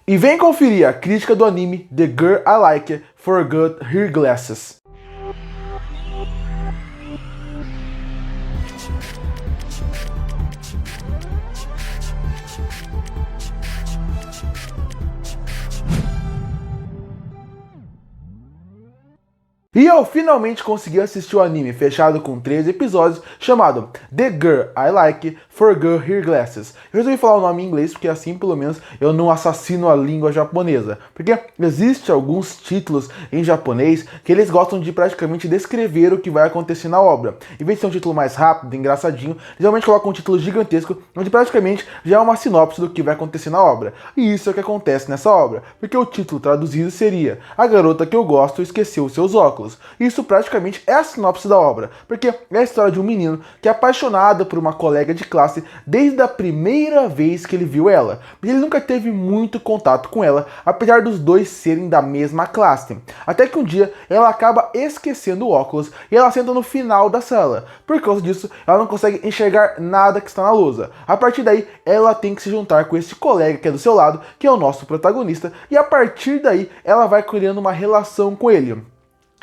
E vem conferir a crítica do anime The Girl I Like Forgot Her Glasses. E eu finalmente consegui assistir o anime fechado com 13 episódios, chamado The Girl I Like Forgot Her Glasses. Eu resolvi falar o nome em inglês porque assim pelo menos eu não assassino a língua japonesa. Porque existe alguns títulos em japonês que eles gostam de praticamente descrever o que vai acontecer na obra. Em vez de ser um título mais rápido, engraçadinho, geralmente colocam um título gigantesco, onde praticamente já é uma sinopse do que vai acontecer na obra. E isso é o que acontece nessa obra, porque o título traduzido seria A Garota que eu gosto esqueceu seus óculos. Isso praticamente é a sinopse da obra, porque é a história de um menino que é apaixonado por uma colega de classe desde a primeira vez que ele viu ela, mas ele nunca teve muito contato com ela, apesar dos dois serem da mesma classe. Até que um dia ela acaba esquecendo o óculos e ela senta no final da sala. Por causa disso, ela não consegue enxergar nada que está na lousa. A partir daí, ela tem que se juntar com esse colega que é do seu lado, que é o nosso protagonista, e a partir daí ela vai criando uma relação com ele.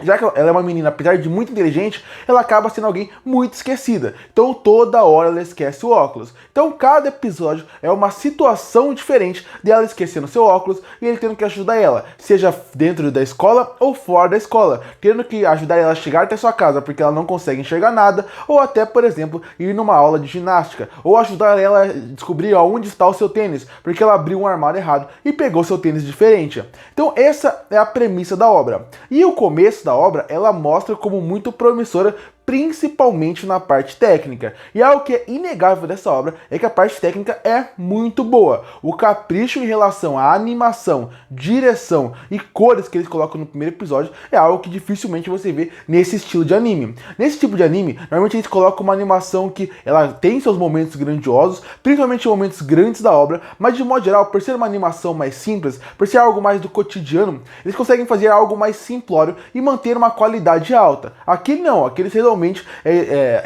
Já que ela é uma menina, apesar de muito inteligente, ela acaba sendo alguém muito esquecida. Então toda hora ela esquece o óculos. Então cada episódio é uma situação diferente dela esquecendo seu óculos e ele tendo que ajudar ela, seja dentro da escola ou fora da escola, tendo que ajudar ela a chegar até sua casa porque ela não consegue enxergar nada, ou até, por exemplo, ir numa aula de ginástica, ou ajudar ela a descobrir onde está o seu tênis, porque ela abriu um armário errado e pegou seu tênis diferente. Então essa é a premissa da obra. E o começo da obra, ela mostra como muito promissora, principalmente na parte técnica. E algo que é inegável dessa obra é que a parte técnica é muito boa. O capricho em relação à animação, direção e cores que eles colocam no primeiro episódio é algo que dificilmente você vê nesse estilo de anime. Nesse tipo de anime, normalmente eles colocam uma animação que ela tem seus momentos grandiosos, principalmente momentos grandes da obra, mas de modo geral, por ser uma animação mais simples, por ser algo mais do cotidiano, eles conseguem fazer algo mais simplório e manter uma qualidade alta. Aqui não, aqui eles realmente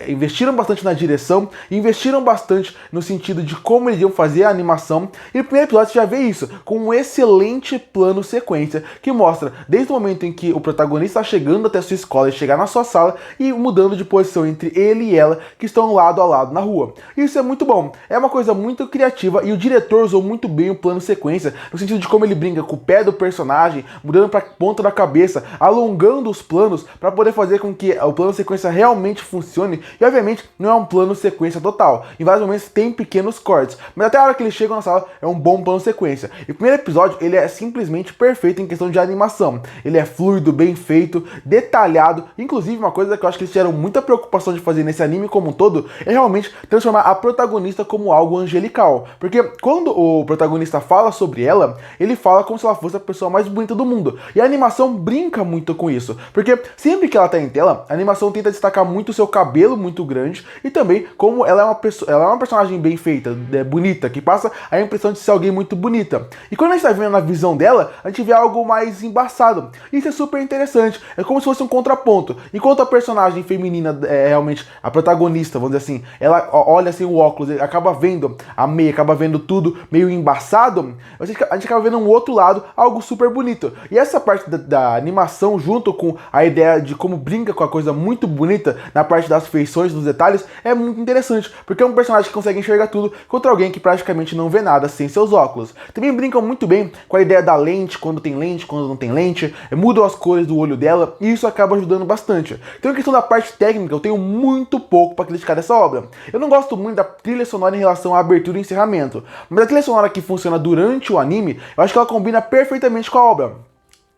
investiram bastante na direção, investiram bastante no sentido de como eles iam fazer a animação, e no primeiro episódio você já vê isso, com um excelente plano sequência, que mostra desde o momento em que o protagonista está chegando até a sua escola e chegar na sua sala, e mudando de posição entre ele e ela, que estão lado a lado na rua. Isso é muito bom, é uma coisa muito criativa, e o diretor usou muito bem o plano sequência, no sentido de como ele brinca com o pé do personagem, mudando para a ponta da cabeça, alongando os planos, para poder fazer com que o plano sequência realmente funcione, e obviamente não é um plano sequência total, em vários momentos tem pequenos cortes, mas até a hora que eles chegam na sala é um bom plano sequência. E o primeiro episódio ele é simplesmente perfeito em questão de animação, ele é fluido, bem feito, detalhado, inclusive uma coisa que eu acho que eles tiveram muita preocupação de fazer nesse anime como um todo, é realmente transformar a protagonista como algo angelical, porque quando o protagonista fala sobre ela, ele fala como se ela fosse a pessoa mais bonita do mundo, e a animação brinca muito com isso, porque sempre que ela tá em tela, a animação tenta destacar muito o seu cabelo muito grande e também como ela é uma personagem bem feita, bonita, que passa a impressão de ser alguém muito bonita. E quando a gente tá vendo na visão dela, a gente vê algo mais embaçado. Isso é super interessante, é como se fosse um contraponto. Enquanto a personagem feminina é realmente a protagonista, vamos dizer assim, ela olha assim o óculos, acaba vendo a meia, acaba vendo tudo meio embaçado, a gente acaba vendo um outro lado, algo super bonito. E essa parte da animação, junto com a ideia de como brinca com a coisa muito bonita na parte das feições, dos detalhes, é muito interessante, porque é um personagem que consegue enxergar tudo contra alguém que praticamente não vê nada sem seus óculos. Também brincam muito bem com a ideia da lente, quando não tem lente, mudam as cores do olho dela, e isso acaba ajudando bastante. Então, em questão da parte técnica, eu tenho muito pouco para criticar dessa obra. Eu não gosto muito da trilha sonora em relação à abertura e encerramento, mas a trilha sonora que funciona durante o anime, eu acho que ela combina perfeitamente com a obra.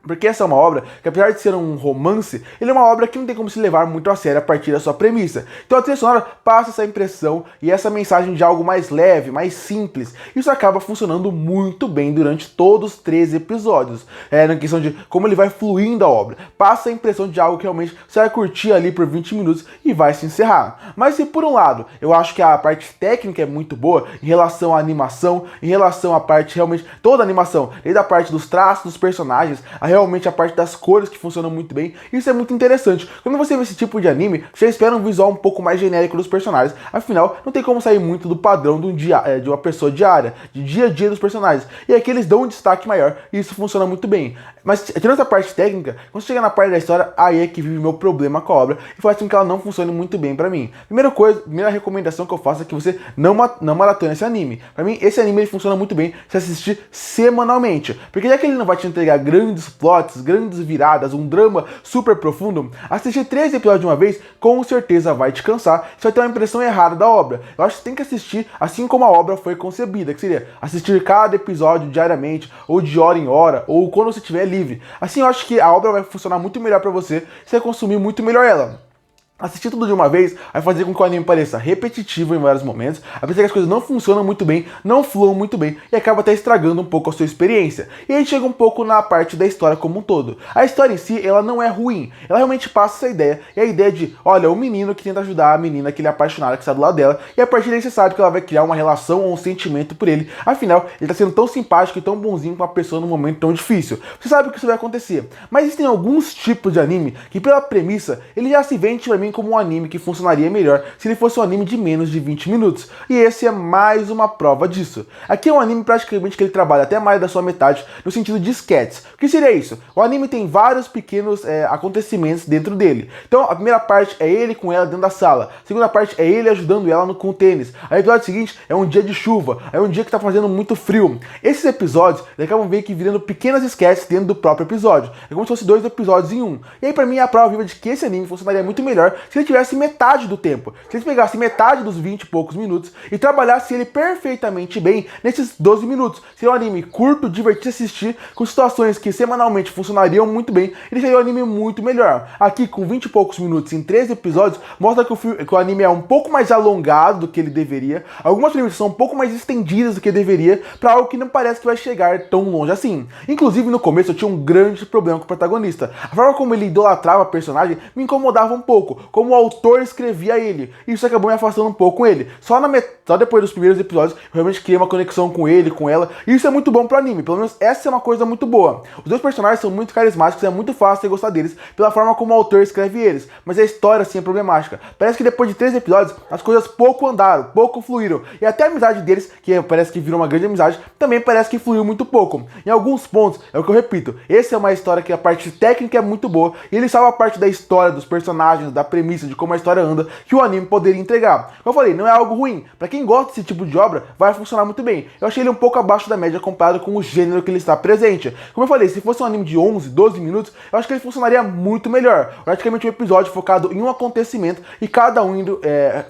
Porque essa é uma obra que, apesar de ser um romance, ele é uma obra que não tem como se levar muito a sério a partir da sua premissa. Então a trilha sonora passa essa impressão e essa mensagem de algo mais leve, mais simples. Isso acaba funcionando muito bem durante todos os 13 episódios. Na questão de como ele vai fluindo a obra. Passa a impressão de algo que realmente você vai curtir ali por 20 minutos e vai se encerrar. Mas se por um lado, eu acho que a parte técnica é muito boa em relação à animação, em relação à parte realmente, toda a animação, desde a parte dos traços dos personagens, a realmente a parte das cores que funcionam muito bem. Isso é muito interessante. Quando você vê esse tipo de anime, você espera um visual um pouco mais genérico dos personagens. Afinal, não tem como sair muito do padrão de uma pessoa diária, de dia a dia dos personagens. E aqui eles dão um destaque maior e isso funciona muito bem. Mas tirando essa parte técnica, quando você chega na parte da história, aí é que vive o meu problema com a obra e faz com que ela não funcione muito bem pra mim. Primeira recomendação que eu faço é que você não maratone esse anime. Pra mim, esse anime ele funciona muito bem se assistir semanalmente. Porque já que ele não vai te entregar grandes plots, grandes viradas, um drama super profundo, assistir 3 episódios de uma vez com certeza vai te cansar. Você vai ter uma impressão errada da obra. Eu acho que você tem que assistir assim como a obra foi concebida, que seria assistir cada episódio diariamente, ou de hora em hora, ou quando você estiver livre. Assim eu acho que a obra vai funcionar muito melhor pra você, você vai consumir muito melhor ela. Assistir tudo de uma vez vai fazer com que o anime pareça repetitivo em vários momentos, apesar que as coisas não funcionam muito bem, não fluam muito bem e acaba até estragando um pouco a sua experiência. E aí chega um pouco na parte da história como um todo. A história em si, ela não é ruim, ela realmente passa essa ideia, e a ideia de, olha, o menino que tenta ajudar a menina que ele é apaixonado, que está do lado dela, e a partir daí você sabe que ela vai criar uma relação ou um sentimento por ele, afinal, ele está sendo tão simpático e tão bonzinho com a pessoa num momento tão difícil. Você sabe que isso vai acontecer, mas existem alguns tipos de anime que pela premissa, ele já se vende pra mim como um anime que funcionaria melhor se ele fosse um anime de menos de 20 minutos. E esse é mais uma prova disso. Aqui é um anime praticamente que ele trabalha até mais da sua metade no sentido de sketches. O que seria isso? O anime tem vários pequenos acontecimentos dentro dele. Então a primeira parte é ele com ela dentro da sala. A segunda parte é ele ajudando ela com o tênis. Aí o episódio seguinte é um dia de chuva. É um dia que tá fazendo muito frio. Esses episódios acabam meio que virando pequenas sketches dentro do próprio episódio. É como se fosse 2 episódios em um. E aí pra mim é a prova viva de que esse anime funcionaria muito melhor se ele tivesse metade do tempo. Se eles pegassem metade dos 20 e poucos minutos e trabalhassem ele perfeitamente bem nesses 12 minutos. Seria um anime curto, divertido de assistir, com situações que semanalmente funcionariam muito bem e deixaria o anime muito melhor. Aqui, com 20 e poucos minutos em 13 episódios, mostra que o anime é um pouco mais alongado do que ele deveria. Algumas premissas são um pouco mais estendidas do que deveria, para algo que não parece que vai chegar tão longe assim. Inclusive, no começo eu tinha um grande problema com o protagonista. A forma como ele idolatrava a personagem me incomodava um pouco, como o autor escrevia ele. Isso acabou me afastando um pouco com ele. Só depois dos primeiros episódios, eu realmente criei uma conexão com ele, com ela. E isso é muito bom pro anime. Pelo menos essa é uma coisa muito boa. Os 2 personagens são muito carismáticos, é muito fácil você gostar deles pela forma como o autor escreve eles. Mas a história, assim, é problemática. Parece que depois de 3 episódios, as coisas pouco andaram, pouco fluíram. E até a amizade deles, que parece que virou uma grande amizade, também parece que fluiu muito pouco. Em alguns pontos, é o que eu repito, essa é uma história que a parte técnica é muito boa, e ele salva a parte da história, dos personagens, da premissa, de como a história anda, que o anime poderia entregar. Como eu falei, não é algo ruim. Pra quem gosta desse tipo de obra, vai funcionar muito bem. Eu achei ele um pouco abaixo da média comparado com o gênero que ele está presente. Como eu falei, se fosse um anime de 11, 12 minutos, eu acho que ele funcionaria muito melhor. Praticamente um episódio focado em um acontecimento e cada um indo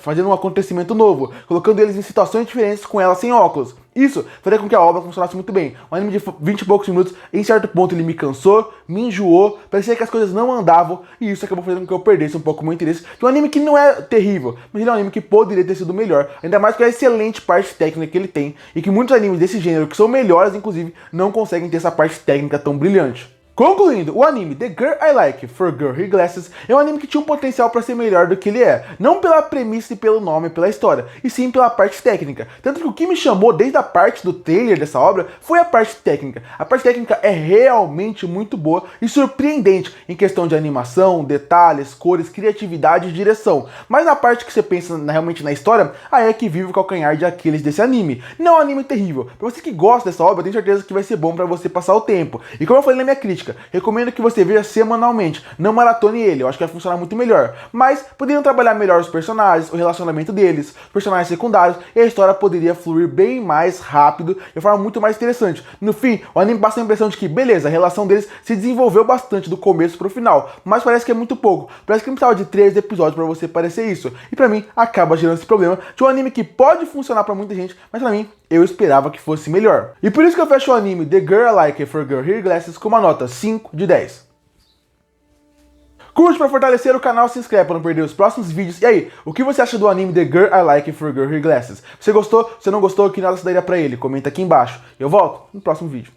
fazendo um acontecimento novo, colocando eles em situações diferentes com ela sem óculos. Isso faria com que a obra funcionasse muito bem. Um anime de 20 e poucos minutos, em certo ponto ele me cansou, me enjoou, parecia que as coisas não andavam, e isso acabou fazendo com que eu perdesse um pouco o meu interesse de um anime que não é terrível, mas ele é um anime que poderia ter sido melhor, ainda mais com a excelente parte técnica que ele tem, e que muitos animes desse gênero, que são melhores inclusive, não conseguem ter essa parte técnica tão brilhante. Concluindo, o anime The Girl I Like for Girl Here Glasses é um anime que tinha um potencial para ser melhor do que ele é, não pela premissa e pelo nome, pela história, e sim pela parte técnica. Tanto que o que me chamou desde a parte do trailer dessa obra foi a parte técnica. A parte técnica é realmente muito boa e surpreendente em questão de animação, detalhes, cores, criatividade e direção. Mas na parte que você pensa realmente na história, aí é que vive o calcanhar de Aquiles desse anime. Não é um anime terrível. Para você que gosta dessa obra, eu tenho certeza que vai ser bom para você passar o tempo. E como eu falei na minha crítica, recomendo que você veja semanalmente, não maratone ele, eu acho que vai funcionar muito melhor. Mas poderiam trabalhar melhor os personagens, o relacionamento deles, os personagens secundários, e a história poderia fluir bem mais rápido, de forma muito mais interessante. No fim, o anime passa a impressão de que, beleza, a relação deles se desenvolveu bastante do começo pro final, mas parece que é muito pouco. Parece que não precisava de 3 episódios pra você parecer isso. E pra mim, acaba gerando esse problema de um anime que pode funcionar pra muita gente, mas pra mim, eu esperava que fosse melhor. E por isso que eu fecho o anime The Girl I Like for Girl Here Glasses com uma nota 5 de 10. Curte para fortalecer o canal, se inscreve para não perder os próximos vídeos. E aí, o que você acha do anime The Girl I Like for Girl Here Glasses? Você gostou? Se não gostou, que nota você daria pra ele? Comenta aqui embaixo. Eu volto no próximo vídeo.